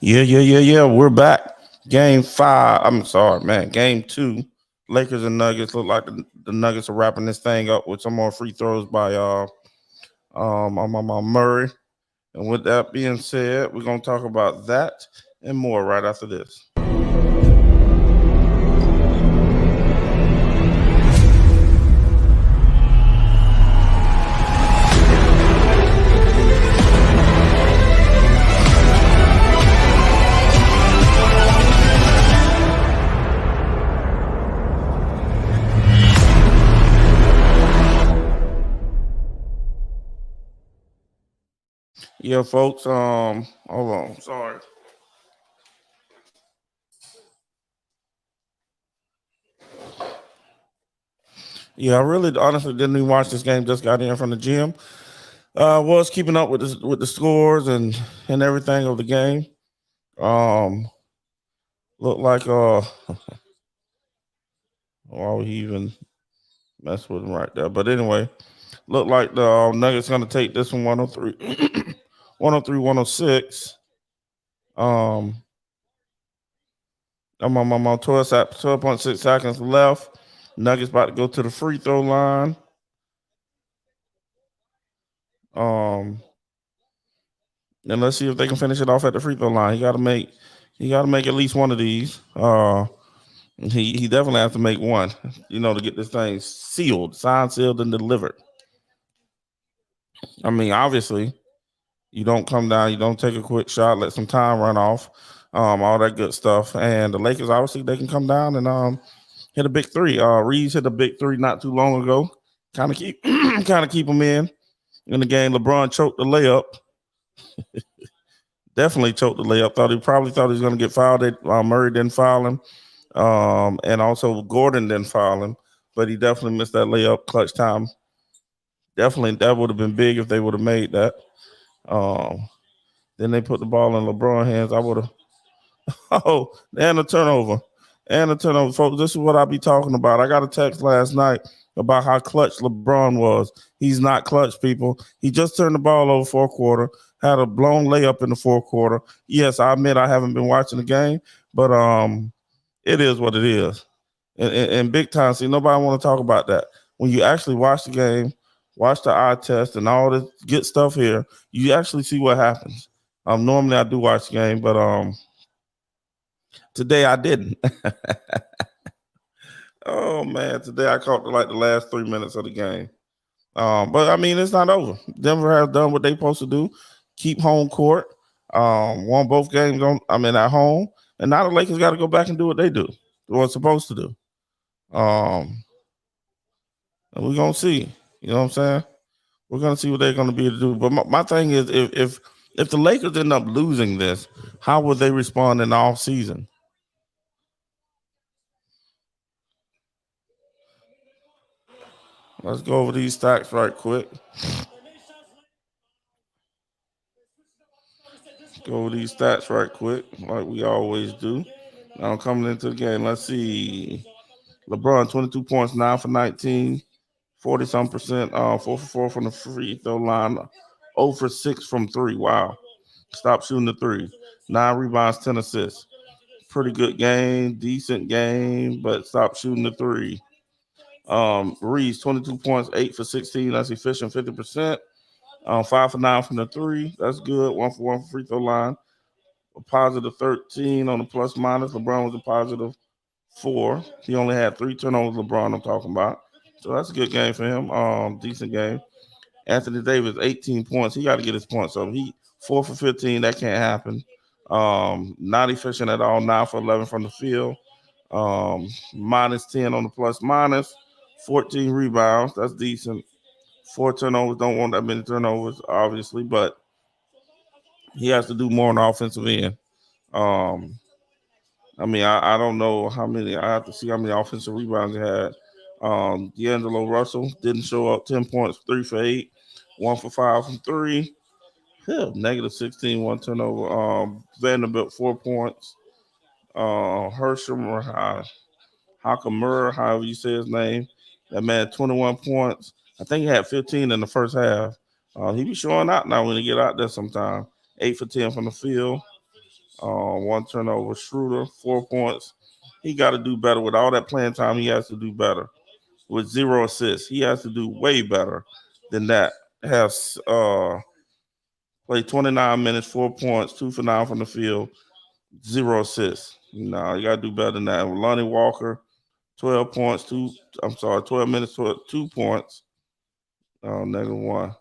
Yeah. We're back. Game five. I'm sorry, man. Game two. Lakers and Nuggets look like the Nuggets are wrapping this thing up with some more free throws by Murray. And with that being said, we're gonna talk about that and more right after this. Yeah, folks. Hold on. Sorry. Yeah, I really honestly didn't even watch this game. Just got in from the gym. Was keeping up with the scores and everything of the game. Um, Looked like why would he even mess with him right there? But anyway, looked like the Nuggets gonna take this one 103, 103, 106. Um, I'm on 12.6 seconds left. Nuggets about to go to the free throw line. Um, and let's see if they can finish it off at the free throw line. He got to make at least one of these. He definitely has to make one, to get this thing sealed, signed, sealed, and delivered. I mean, obviously, you don't come down, you don't take a quick shot, let some time run off, all that good stuff. And the Lakers, obviously, they can come down and hit a big three. Reeves hit a big three not too long ago. Kind of keep, kind of keep them in the game. LeBron choked the layup. Definitely choked the layup. Thought he was going to get fouled. Murray didn't foul him, and also Gordon didn't foul him, but he definitely missed that layup clutch time. Definitely, that would have been big if they would have made that. Um, then they put the ball in LeBron's hands. I would have. Oh, and a turnover. And a turnover, folks. This is what I be talking about. I got a text last night about how clutch LeBron was. He's not clutch, people. He just turned the ball over for a quarter, had a blown layup in the fourth quarter. Yes, I admit I haven't been watching the game, but it is what it is. And big time, see, nobody want to talk about that. When you actually watch the game, watch the eye test and all this good stuff here, you actually see what happens. Normally I do watch the game, but today I didn't. Oh man, today I caught the last 3 minutes of the game. But I mean, it's not over. Denver has done what they supposed to do. Keep home court. Won both games at home, and now the Lakers got to go back and do what they do, what it's supposed to do. Um, and we're gonna see. You know what I'm saying? We're gonna see what they're gonna be able to do. But my thing is, if the Lakers end up losing this, how would they respond in the off season? Let's go over these stats right quick. Go over these stats right quick, like we always do. Now coming into the game, let's see. LeBron 22 points, 9 for 19, 40 some percent, 4 for 4 from the free throw line, 0 for 6 from three. Wow. Stop shooting the three. 9 rebounds, 10 assists. Pretty good game, decent game, but stop shooting the three. Reeves 22 points, 8 for 16. That's efficient, 50%. 5 for 9 from the three. That's good. 1 for 1 from free throw line. A positive 13 on the plus minus. LeBron was a positive 4. He only had 3 turnovers. LeBron, I'm talking about. So that's a good game for him. Decent game. Anthony Davis, 18 points. He got to get his points up. He 4 for 15. That can't happen. Not efficient at all. 9 for 11 from the field. Minus 10 on the plus minus. 14 rebounds. That's decent. 4 turnovers. Don't want that many turnovers, obviously, but he has to do more on the offensive end. Um, I don't know how many. I have to see how many offensive rebounds he had. D'Angelo Russell didn't show up. 10 points, 3 for 8, 1 for 5 from three. Yeah, negative 16, 1 turnover. Vanderbilt 4 points. Hersham or Hakamura, however you say his name, that man 21 points. I think he had 15 in the first half. He be showing out now when he get out there sometime. 8 for 10 from the field. One turnover. Schroeder, 4 points. He got to do better with all that playing time. He has to do better with 0 assists. He has to do way better than that. Has played 29 minutes, 4 points, 2 for 9 from the field, 0 assists. No, you got to do better than that. Lonnie Walker, 12 points, 12 minutes, 2 points, -1.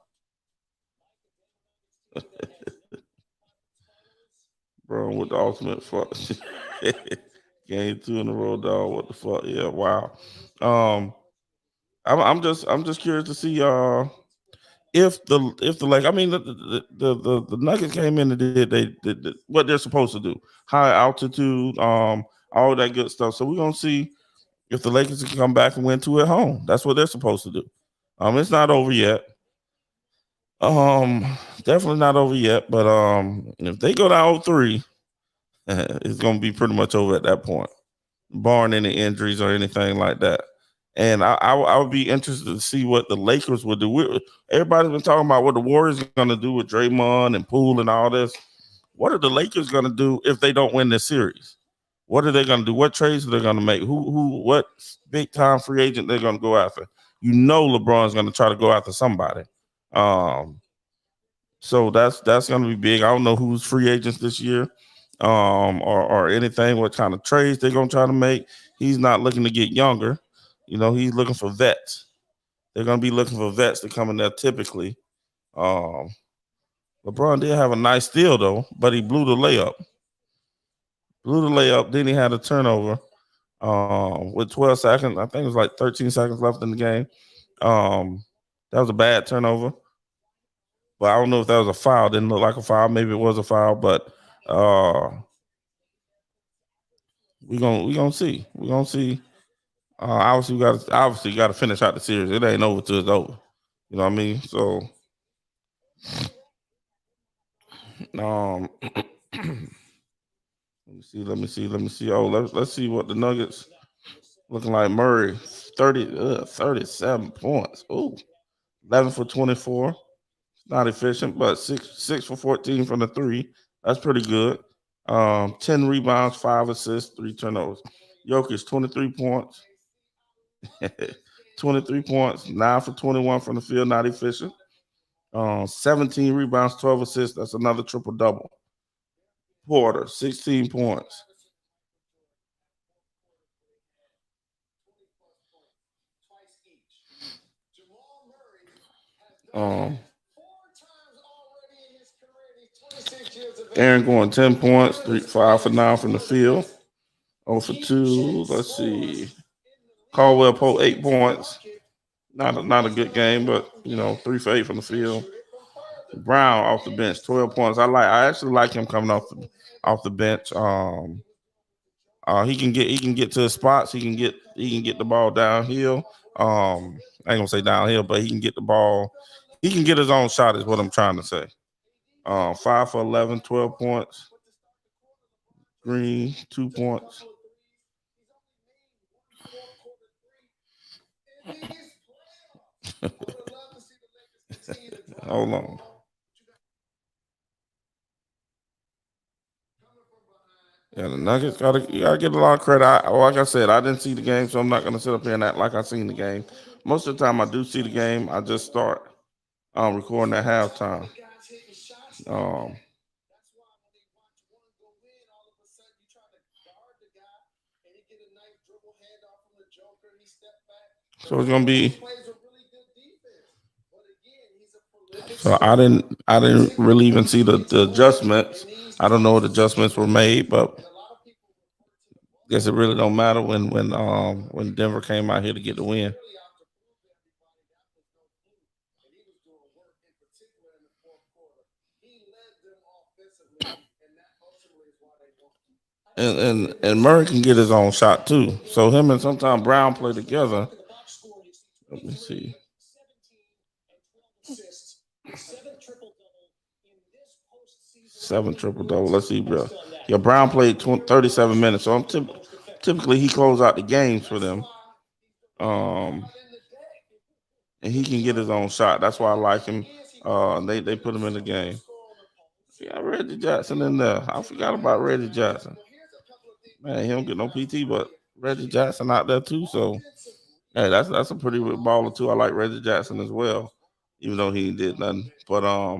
Bro, with the ultimate fuck. Game 2 in a row, dog. What the fuck? Yeah, wow. Um, I'm just curious to see if the like I mean the Nuggets came in and did they what they're supposed to do, high altitude, all that good stuff. So we're gonna see if the Lakers can come back and win two at home. That's what they're supposed to do. It's not over yet. Um, Definitely not over yet. But if they go down 3, it's gonna be pretty much over at that point, barring any injuries or anything like that. And I would be interested to see what the Lakers would do. Everybody's been talking about what the Warriors are going to do with Draymond and Poole and all this. What are the Lakers going to do if they don't win this series? What are they going to do? What trades are they going to make? What big time free agent they're going to go after? You know, LeBron's going to try to go after somebody. So that's going to be big. I don't know who's free agents this year, or anything. What kind of trades they're going to try to make? He's not looking to get younger. He's looking for vets. They're going to be looking for vets to come in there typically. Um, LeBron did have a nice steal though, but he blew the layup. Then he had a turnover with 12 seconds. I think it was like 13 seconds left in the game. That was a bad turnover. But I don't know if that was a foul. Didn't look like a foul. Maybe it was a foul, but we gonna see. We're gonna see. Obviously got to finish out the series. It ain't over till it's over. You know what I mean? So um let me see. Oh, let's see what the Nuggets looking like. Murray, 37 points. Oh, 11 for 24. Not efficient, but six for 14 from the 3. That's pretty good. 10 rebounds, 5 assists, 3 turnovers. Jokic, 23 points. 23 points, 9 for 21 from the field, not efficient. 17 rebounds, 12 assists. That's another triple double. Porter, 16 points. Aaron going 10 points, 5 for 9 from the field. 0 for 2. Let's see. Caldwell Pope, 8 points. Not a good game, but 3 for 8 from the field. Brown off the bench, 12 points. I actually like him coming off the bench. He can get to his spots. He can get the ball downhill. I ain't gonna say downhill, but he can get the ball. He can get his own shot. Is what I'm trying to say. 5 for 11, 12 points. Green, 2 points. Hold on. Yeah, the Nuggets you gotta get a lot of credit. Like I said, I didn't see the game, so I'm not gonna sit up here and act like I seen the game. Most of the time, I do see the game. I just start recording at halftime. Um, so it's gonna be. So I didn't really even see the adjustments. I don't know what adjustments were made, but guess it really don't matter when Denver came out here to get the win. And Murray can get his own shot too. So him and sometimes Brown play together. Let me see. 7 triple double. Let's see, bro. Yeah, Brown played 37 minutes, so typically he closed out the games for them. Um, and he can get his own shot. That's why I like him. They put him in the game. We got Reggie Jackson in there. I forgot about Reggie Jackson. Man, he don't get no PT, but Reggie Jackson out there too. So hey, that's a pretty good baller too. I like Reggie Jackson as well, even though he did nothing. But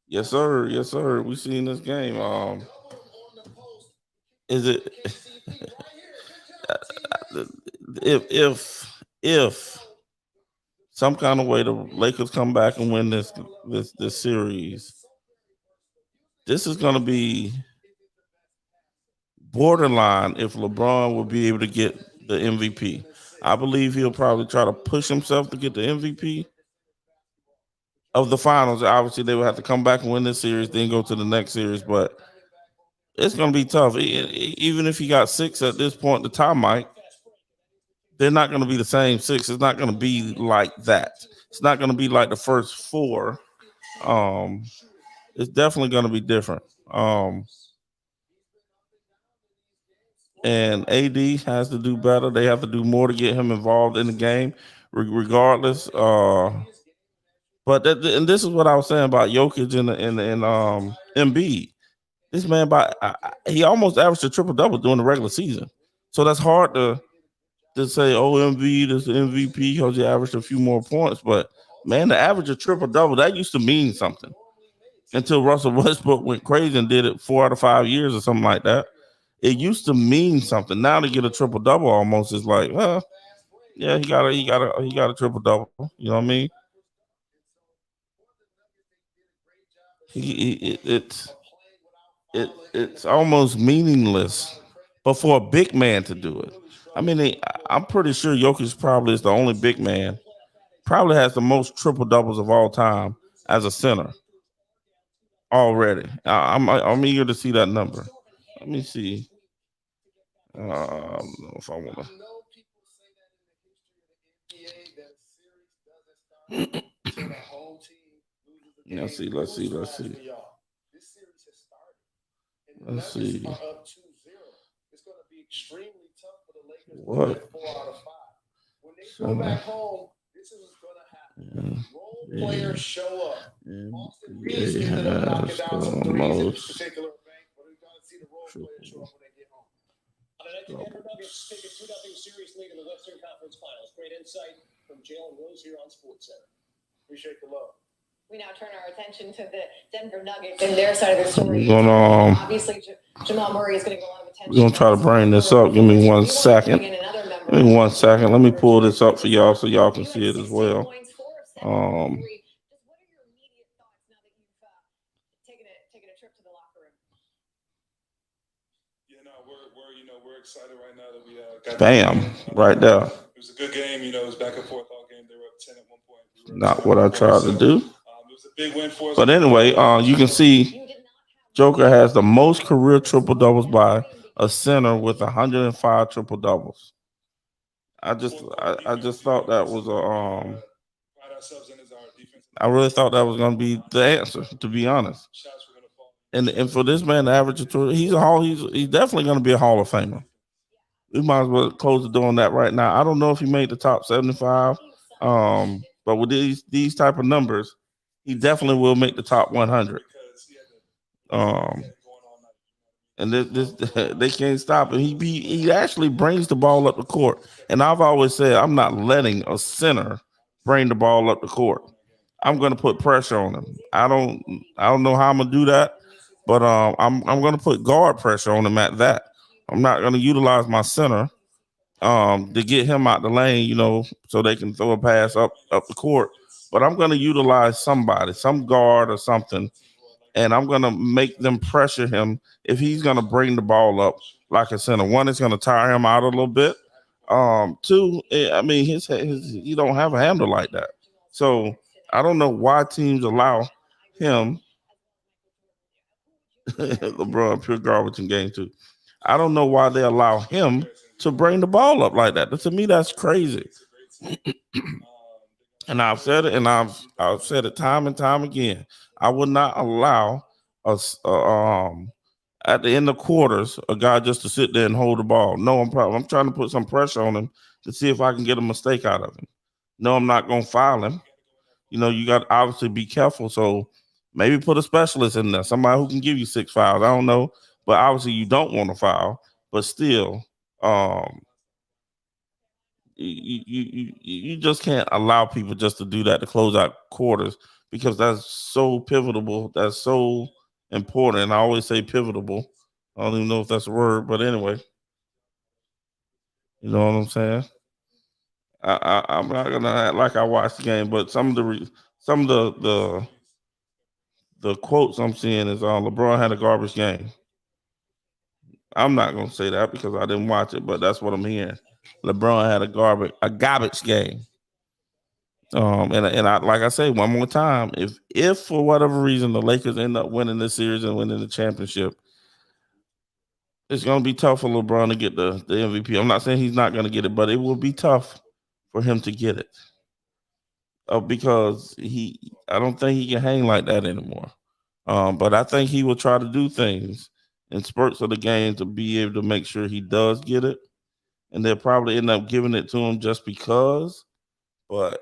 yes sir, yes sir. We seen this game. Is it if some kind of way the Lakers come back and win this series, this is gonna be borderline if LeBron will be able to get the MVP. I believe he'll probably try to push himself to get the MVP of the finals. Obviously, they will have to come back and win this series, then go to the next series. But it's going to be tough. Even if he got six at this point, the time, Mike, they're not going to be the same six. It's not going to be like that. It's not going to be like the first four. Um, it's definitely going to be different. And AD has to do better. They have to do more to get him involved in the game, regardless. And this is what I was saying about Jokic and Embiid. This man, he almost averaged a triple double during the regular season. So that's hard to say, oh, Embiid is the MVP because he averaged a few more points. But man, the average of triple double, that used to mean something until Russell Westbrook went crazy and did it 4 out of 5 years or something like that. It used to mean something. Now to get a triple double almost is like, well, yeah, he got a triple double. You know what I mean? It's it's almost meaningless, but for a big man to do it, I mean, I'm pretty sure Jokic probably is the only big man, probably has the most triple doubles of all time as a center already. I'm eager to see that number. Let me see. I don't know if I want to. Let's see. Let's see. What? Seven. Yeah. NBA has the most triple We now turn our attention to the Denver Nuggets and their side of the story. Obviously, Jamal Murray is getting a lot of attention. We're gonna try to bring this up. Give me 1 second. Give me 1 second. Let me pull this up for y'all so y'all can see it as well. What are your immediate thoughts now that you've taken a trip to the locker room? Yeah, no, we're excited right now that we got. Bam, right there. It was a good game. It was back and forth all game. They were up 10 at one point. Not what I tried to do. It was a big win for us. But anyway, you can see Joker has the most career triple doubles by a center with 105 triple doubles. I just thought that was I really thought that was gonna be the answer, to be honest. And for this man to average he's definitely gonna be a Hall of Famer. We might as well close the door on that right now. I don't know if he made the top 75. But with these type of numbers, he definitely will make the top 100. And this they can't stop him. He actually brings the ball up the court. And I've always said I'm not letting a center bring the ball up the court. I'm going to put pressure on him. I don't know how I'm gonna do that, but I'm going to put guard pressure on him at that. I'm not going to utilize my center to get him out the lane, so they can throw a pass up the court. But I'm going to utilize somebody, some guard or something, and I'm going to make them pressure him if he's going to bring the ball up like a center. One, it's going to tire him out a little bit. Two, I mean, his he don't have a handle like that. So I don't know why teams allow him. LeBron, pure garbage in game 2. I don't know why they allow him to bring the ball up like that. To me, that's crazy. And I've said it, and I've said it time and time again. I would not allow us at the end of quarters a guy just to sit there and hold the ball. No, I'm trying to put some pressure on him to see if I can get a mistake out of him. No, I'm not gonna foul him. You got to obviously be careful. So Maybe put a specialist in there, somebody who can give you 6 fouls. I don't know, but obviously you don't want to foul, but still, you just can't allow people just to do that to close out quarters because that's so pivotal. That's so important. And I always say pivotal. I don't even know if that's a word, but anyway, you know what I'm saying. I'm not gonna act like I watched the game, but some of the quotes I'm seeing is LeBron had a garbage game. I'm not gonna say that because I didn't watch it, but that's what I'm hearing. LeBron had a garbage game. And I like I say one more time, if for whatever reason the Lakers end up winning this series and winning the championship, it's gonna be tough for LeBron to get the MVP. I'm not saying he's not gonna get it, but it will be tough for him to get it. Because I don't think he can hang like that anymore. But I think he will try to do things in spurts of the game to be able to make sure he does get it. And they'll probably end up giving it to him just because. But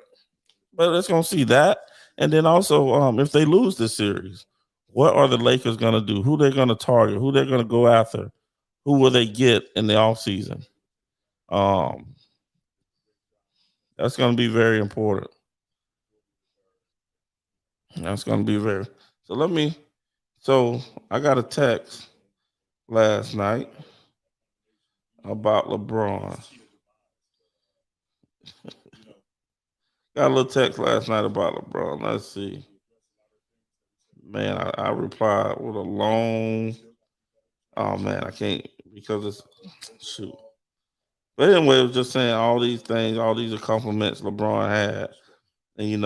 let's gonna see that. And then also, if they lose this series, what are the Lakers gonna do? Who they're gonna target? Who they're gonna go after? Who will they get in the offseason? That's gonna be very important. That's gonna be very. So I got a text last night about LeBron. Got a little text last night about LeBron. Let's see. Man, I replied with a long. Oh man, I can't because it's shoot. But anyway, it was just saying all these things, all these compliments LeBron had, and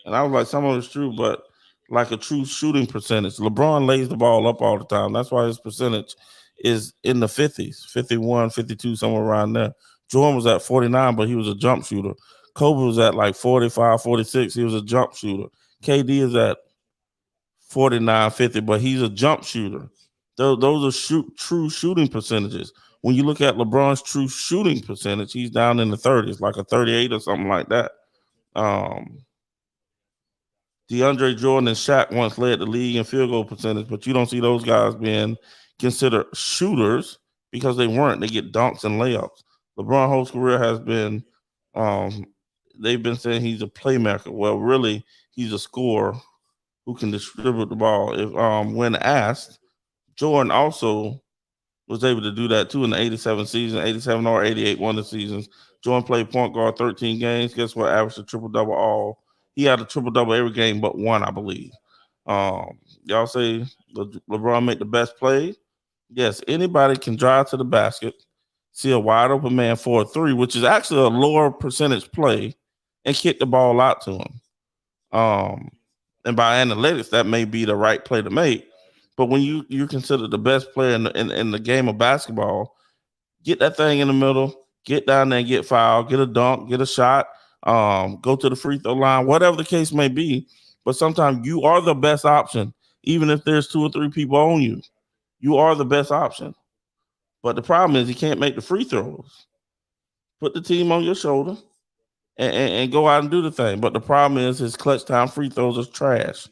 and I was like, some of it's true, but like a true shooting percentage, LeBron lays the ball up all the time. That's why his percentage is in the 50s, 51, 52, somewhere around there. Jordan was at 49, but he was a jump shooter. Kobe was at like 45, 46. He was a jump shooter. KD is at 49, 50, but he's a jump shooter. Those are true shooting percentages. When you look at LeBron's true shooting percentage, he's down in the 30s, like a 38 or something like that. DeAndre Jordan and Shaq once led the league in field goal percentage, but you don't see those guys being considered shooters because they weren't. They get dunks and layups. LeBron's whole career has been, they've been saying he's a playmaker. Well, really, he's a scorer who can distribute the ball. If when asked, Jordan also was able to do that too in the 87 season, 87 or 88, one of the seasons. Jordan played point guard 13 games. Guess what? Averaged a triple-double all. He had a triple-double every game but one, I believe. Y'all say LeBron make the best play? Yes, anybody can drive to the basket, see a wide open man for a three, which is actually a lower percentage play, and kick the ball out to him. And by analytics, that may be the right play to make. But when you consider the best player in the game of basketball, get that thing in the middle, get down there and get fouled, get a dunk, get a shot, go to the free throw line, whatever the case may be. But sometimes you are the best option, even if there's 2 or 3 people on you. You are the best option. But the problem is you can't make the free throws. Put the team on your shoulder and go out and do the thing. But the problem is his clutch time free throws are trash,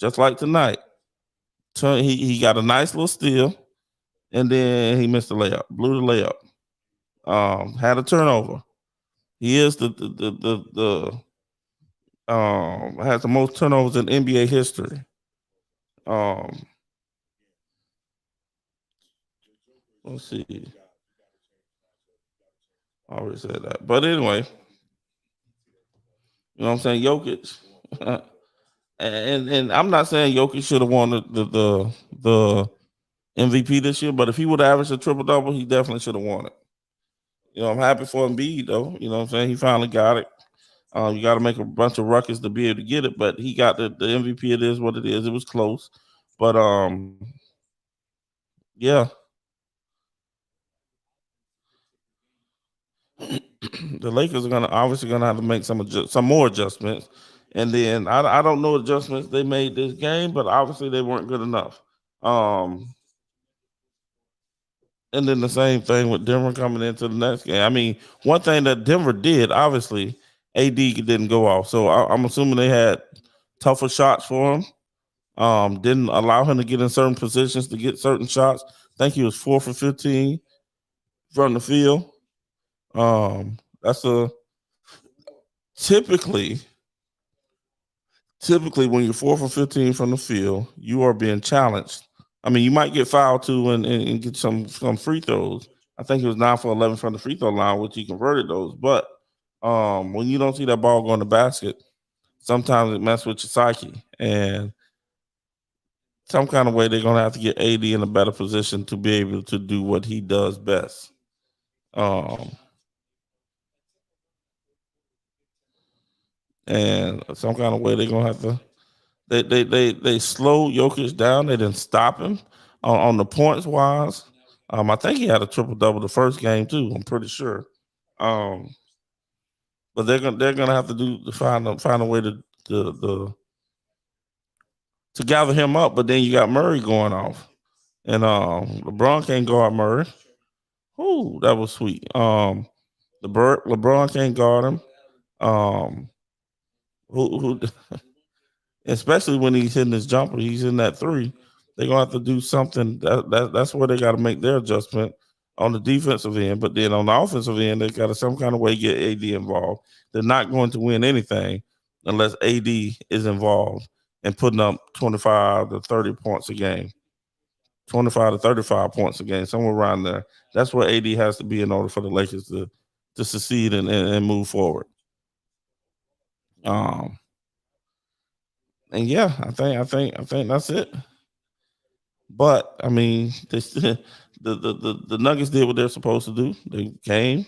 just like tonight. He got a nice little steal, and then he missed the layup, blew the layup, had a turnover. He is the has the most turnovers in NBA history. Let's see. I already said that, but anyway, you know what I'm saying. Jokic, and I'm not saying Jokic should have won the MVP this year, but if he would have averaged a triple double, he definitely should have won it. You know, I'm happy for Embiid though. You know what I'm saying? He finally got it. You got to make a bunch of ruckus to be able to get it, but he got the MVP. It is what it is. It was close, but yeah. The Lakers are obviously gonna have to make some more adjustments, and then I don't know adjustments they made this game, but obviously they weren't good enough. And then the same thing with Denver coming into the next game. I mean, one thing that Denver did, obviously, AD didn't go off, so I'm assuming they had tougher shots for him. Didn't allow him to get in certain positions to get certain shots. I think he was 4 for 15 from the field. That's a typically when you're 4 for 15 from the field, you are being challenged. I mean, you might get fouled too and get some free throws. I think he was 9 for 11 from the free throw line, which he converted those. But when you don't see that ball go in the basket, sometimes it messes with your psyche. And some kind of way they're going to have to get AD in a better position to be able to do what he does best. And some kind of way they're going to have to they slow Jokic down. They didn't stop him on the points wise. I think he had a triple double the first game too. I'm pretty sure. But they're gonna have to find a way to gather him up. But then you got Murray going off, and LeBron can't guard Murray. Ooh, that was sweet. LeBron can't guard him. Who especially when he's hitting his jumper, he's in that three. They're gonna have to do something. That's where they got to make their adjustment on the defensive end. But then on the offensive end, they got to some kind of way get AD involved. They're not going to win anything unless AD is involved and putting up 25 to 30 points a game, 25 to 35 points a game, somewhere around there. That's where AD has to be in order for the Lakers to succeed and move forward. And yeah, I think that's it. But I mean, the Nuggets did what they're supposed to do. They came.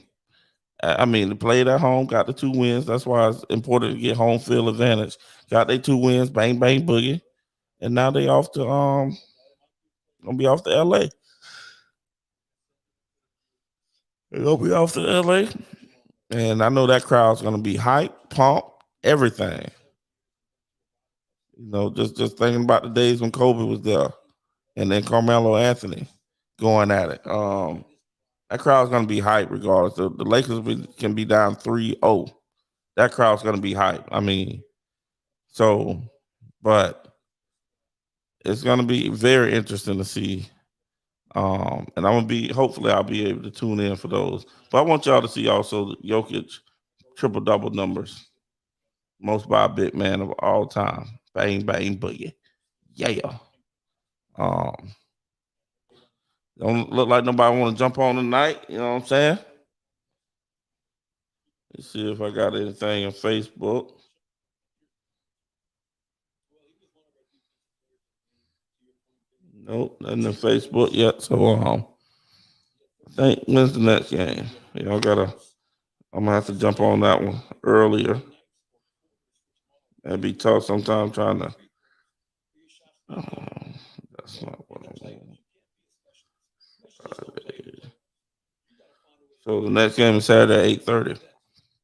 I mean, they played at home, got the 2 wins. That's why it's important to get home field advantage. Got their 2 wins, bang bang boogie, and now they off to gonna be off to LA. They're gonna be off to LA, and I know that crowd's gonna be hype, pump, everything. You know, just thinking about the days when Kobe was there, and then Carmelo Anthony going at it. That crowd's gonna be hype regardless. The Lakers can be down 3-0. That crowd's gonna be hype. I mean, but it's gonna be very interesting to see. And I'm gonna be hopefully I'll be able to tune in for those. But I want y'all to see also Jokic triple double numbers, most by a big man of all time. Bang bang boogie, yeah. Don't look like nobody want to jump on tonight. You know what I'm saying? Let's see if I got anything on Facebook. Nope, nothing on Facebook yet. So I think when's the next game? I'm gonna have to jump on that one earlier. That'd be tough sometimes trying to. That's not what I want. So the next game is Saturday at 8:30.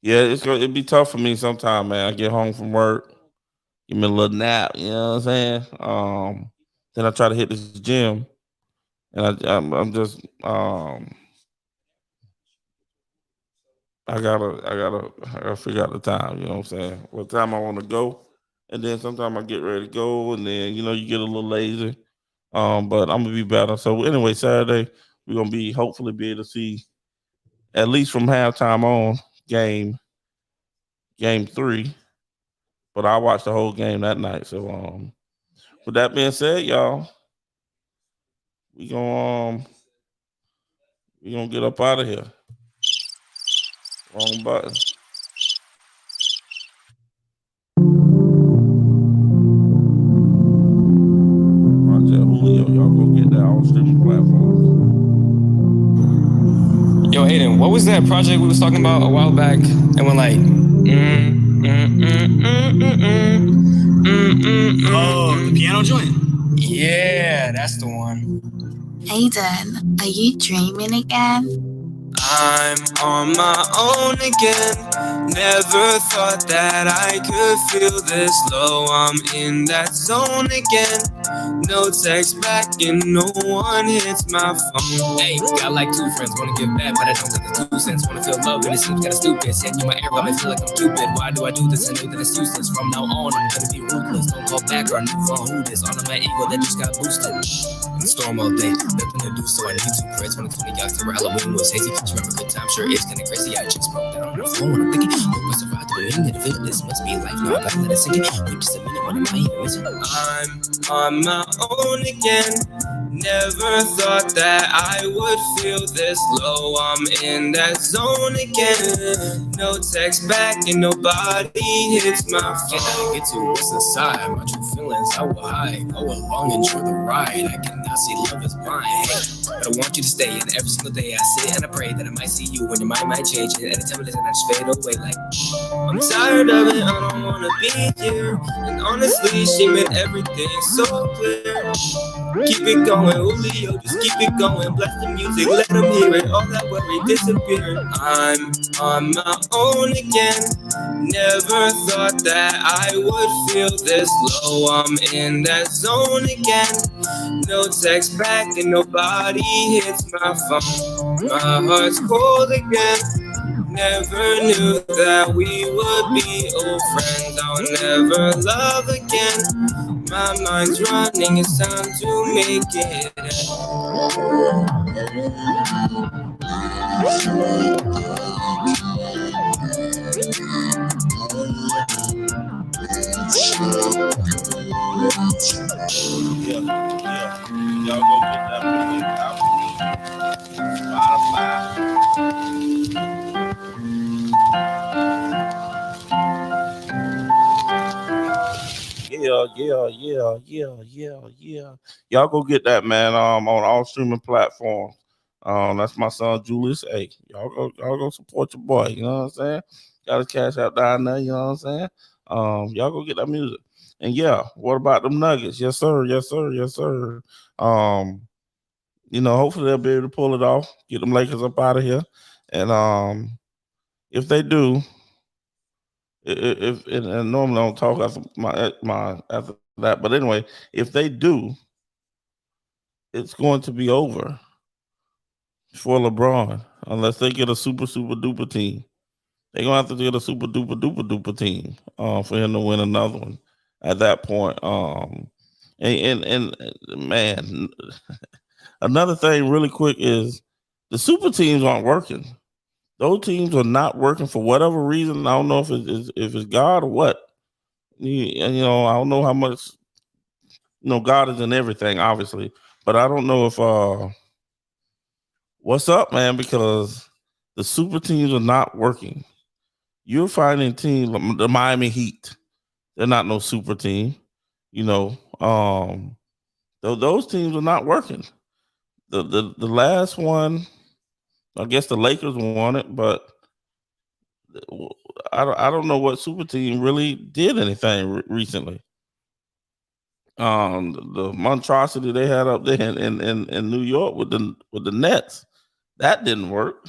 Yeah, it'd be tough for me sometime, man. I get home from work, give me a little nap. You know what I'm saying? Then I try to hit this gym, and I'm just I gotta figure out the time. You know what I'm saying? What time I want to go, and then sometimes I get ready to go, and then you get a little lazy. But I'm gonna be better. So anyway, Saturday we're gonna hopefully be able to see at least from halftime on game 3. But I watched the whole game that night. So with that being said, y'all, we gonna get up out of here. Wrong button. Project Julio, y'all go get that on streaming platforms. Yo, Aiden, what was that project we was talking about a while back? And went like, Oh, the piano joint? Yeah, that's the one. Aiden, are you dreaming again? I'm on my own again. Never thought that I could feel this low. I'm in that zone again. No text back and no one hits my phone. Hey, got like two friends, wanna give back, but I don't got the 2 cents. Wanna feel love and it seems kinda stupid. Send you my air, I feel like I'm stupid. Why do I do this? I know that it's useless. From now on, I'm gonna be ruthless. Don't call back or I knew for who this. All of my ego that just got boosted. In the storm all day, nothing to do, so I need to pray. 2020 October, Halloween was hazy. Just remember good time, sure it's kinda crazy. I just broke down on the phone. I'm thinking, hope I survived the beginning of the video. This must be life. Now I gotta let it sink in. Wait just a minute, what am I even missing? I'm on my own again. Never thought that I would feel this low. I'm in that zone again. No text back and nobody hits my phone. Can't get to what's inside. My true feelings I will hide. Go along, enjoy the ride. I cannot see love is blind. Hey, but I want you to stay. And every single day I sit and I pray that I might see you when your mind might change. And anytime I listen, I just fade away like I'm tired of it. I don't wanna be here. And honestly, she made everything so clear. Keep it going, Julio, just keep it going. Bless the music, let them hear it. All that worry disappear. I'm on my own again. Never thought that I would feel this low. I'm in that zone again. No text back and nobody hits my phone. My heart's cold again. Never knew that we would be old friends. I'll never love again. My mind's running, it's time to make it Y'all go get that music out. Spotify. Yeah. Y'all go get that, man. On all streaming platforms. That's my son Julius. Hey, y'all go support your boy. You know what I'm saying? Got his cash out down there. You know what I'm saying? Y'all go get that music. And yeah, what about them Nuggets? Yes, sir. Hopefully they'll be able to pull it off, get them Lakers up out of here. And if they do, if and normally I don't talk after my after that, but anyway, if they do, it's going to be over for LeBron unless they get a super duper team. They're gonna have to get a super duper team for him to win another one at that point. And man, another thing really quick is the super teams aren't working. Those teams are not working for whatever reason. I don't know if it's God or what. I don't know how much. God is in everything, obviously, but I don't know if what's up, man, because the super teams are not working. You're finding teams like the Miami Heat. They're not no super team. Those teams are not working. The last one, I guess the Lakers won it, but I don't know what super team really did anything recently. The monstrosity they had up there in New York with the Nets, that didn't work.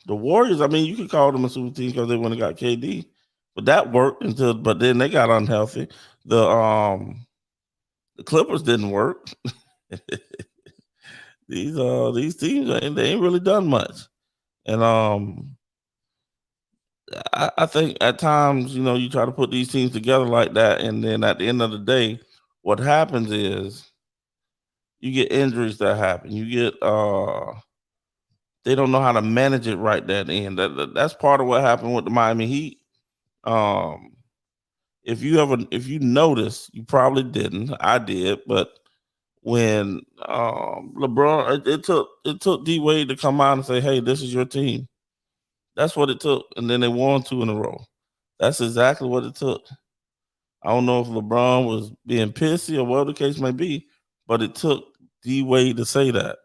The Warriors, I mean, you could call them a super team because they went and got KD, but that worked but then they got unhealthy. The Clippers didn't work. These teams they ain't really done much, and I think at times you try to put these teams together like that, and then at the end of the day, what happens is you get injuries that happen. You get they don't know how to manage it right at the end. That's part of what happened with the Miami Heat. If you notice, you probably didn't. I did, but when LeBron, it took D Wade to come out and say, "Hey, this is your team." That's what it took, and then they won 2 in a row. That's exactly what it took. I don't know if LeBron was being pissy or whatever the case may be, but it took D Wade to say that.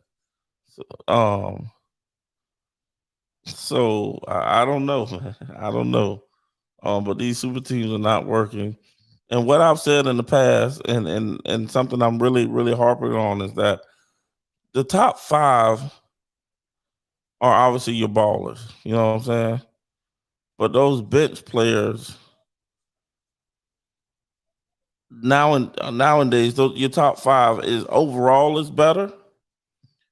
So I don't know, man. I don't know. But these super teams are not working. And what I've said in the past, and something I'm really harping on is that the top 5 are obviously your ballers. You know what I'm saying? But those bench players nowadays, your top 5 is overall is better.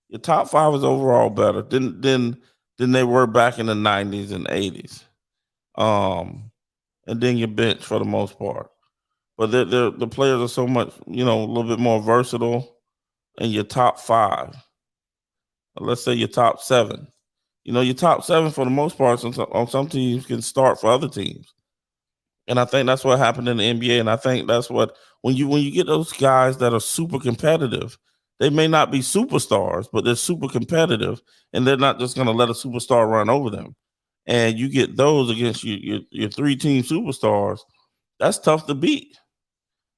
Your top 5 is overall better than they were back in the 90s and 80s. And then your bench for the most part. But the players are so much, a little bit more versatile. And your top 5, let's say your top 7. Your top 7 for the most part on some teams can start for other teams. And I think that's what happened in the NBA. And I think that's what when you get those guys that are super competitive, they may not be superstars, but they're super competitive, and they're not just going to let a superstar run over them. And you get those against your 3-team superstars. That's tough to beat.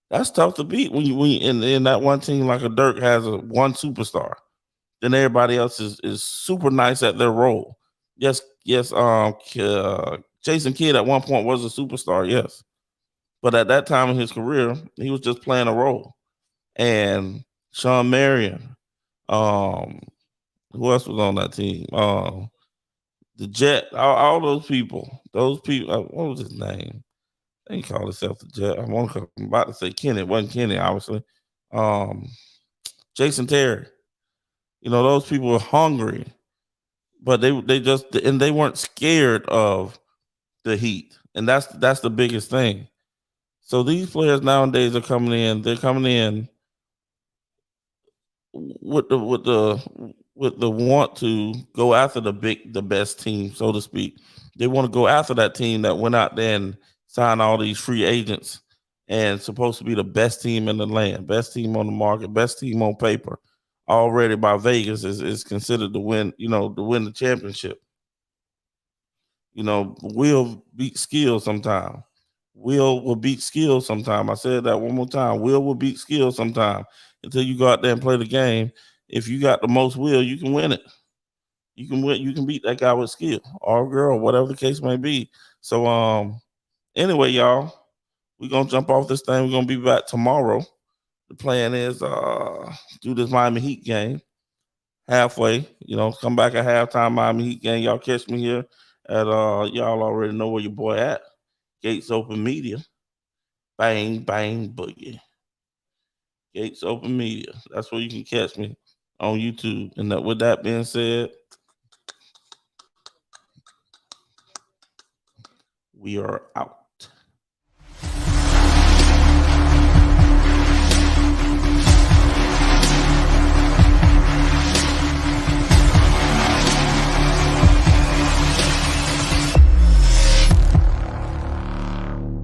That's tough to beat when you in that one team like a Dirk has one superstar. Then everybody else is super nice at their role. Yes. Jason Kidd at one point was a superstar, yes. But at that time in his career, he was just playing a role. And Sean Marion, who else was on that team? The Jet, all those people. What was his name? He called himself the Jet. I'm about to say Kenny. It wasn't Kenny, obviously. Jason Terry. Those people were hungry, but they weren't scared of the heat, and that's the biggest thing. So these players nowadays are coming in. They're coming in with the want to go after the best team, so to speak. They want to go after that team that went out there and signed all these free agents and supposed to be the best team in the land, best team on the market, best team on paper. Already by Vegas is considered to win, to win the championship. Will beat skill sometime. Will beat skill sometime. I said that one more time. Will beat skill sometime until you go out there and play the game. If you got the most will, you can win it. You can win. You can beat that guy with skill or girl, whatever the case may be. So, anyway, y'all, we're gonna jump off this thing. We're gonna be back tomorrow. The plan is do this Miami Heat game halfway. Come back at halftime Miami Heat game. Y'all catch me here at y'all already know where your boy at. Gates Open Media. Bang, bang, boogie. Gates Open Media. That's where you can catch me on YouTube. And with that being said, we are out.